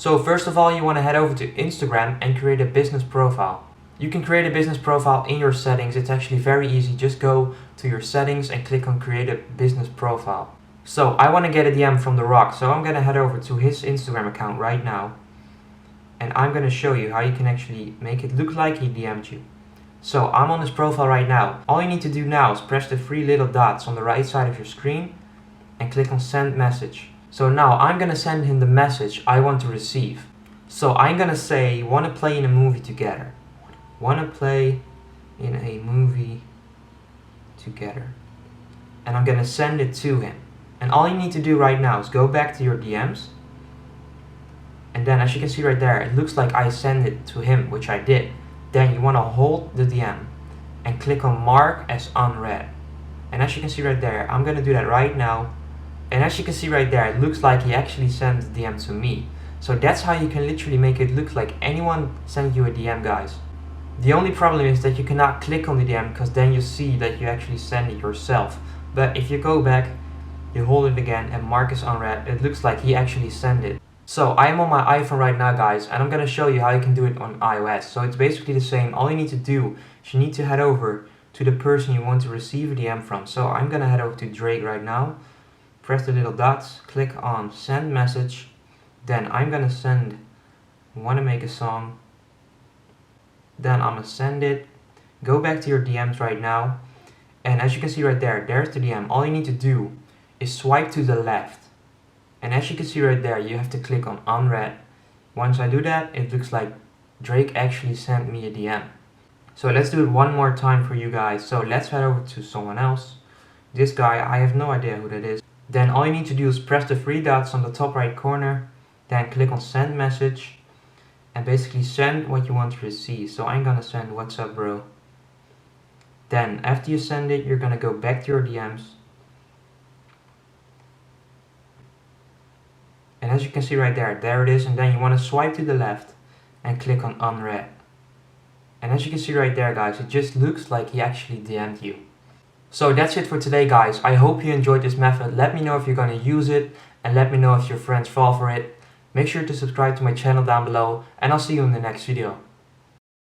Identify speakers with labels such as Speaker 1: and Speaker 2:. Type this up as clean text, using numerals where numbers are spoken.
Speaker 1: So first of all, you want to head over to Instagram and create a business profile. You can create a business profile in your settings. It's actually very easy. Just go to your settings and click on create a business profile. So I want to get a DM from The Rock, so I'm going to head over to his Instagram account right now. And I'm going to show you how you can actually make it look like he DM'd you. So I'm on his profile right now. All you need to do now is press the three little dots on the right side of your screen and click on send message. So now I'm going to send him the message I want to receive. So I'm going to say, want to play in a movie together. Want to play in a movie together. And I'm going to send it to him. And all you need to do right now is go back to your DMs. And then as you can see right there, it looks like I sent it to him, which I did. Then you want to hold the DM and click on mark as unread. And as you can see right there, I'm going to do that right now. And as you can see right there, it looks like he actually sent the DM to me. So that's how you can literally make it look like anyone sent you a DM, guys. The only problem is that you cannot click on the DM because then you see that you actually send it yourself. But if you go back, you hold it again and mark as unread, it looks like he actually sent it. So I am on my iPhone right now, guys, and I'm going to show you how you can do it on iOS. So it's basically the same. All you need to do is you need to head over to the person you want to receive a DM from. So I'm going to head over to Drake right now. Press the little dots, click on send message. Then I'm going to send, want to make a song. Then I'm going to send it. Go back to your DMs right now. And as you can see right there, there's the DM. All you need to do is swipe to the left. And as you can see right there, you have to click on unread. Once I do that, it looks like Drake actually sent me a DM. So let's do it one more time for you guys. So let's head over to someone else. This guy, I have no idea who that is. Then all you need to do is press the three dots on the top right corner. Then click on send message. And basically send what you want to receive. So I'm gonna send what's up, bro. Then after you send it, you're gonna go back to your DMs. And as you can see right there, there it is. And then you want to swipe to the left and click on unread. And as you can see right there, guys, it just looks like he actually DM'd you. So that's it for today, guys. I hope you enjoyed this method. Let me know if you're going to use it and let me know if your friends fall for it. Make sure to subscribe to my channel down below and I'll see you in the next video.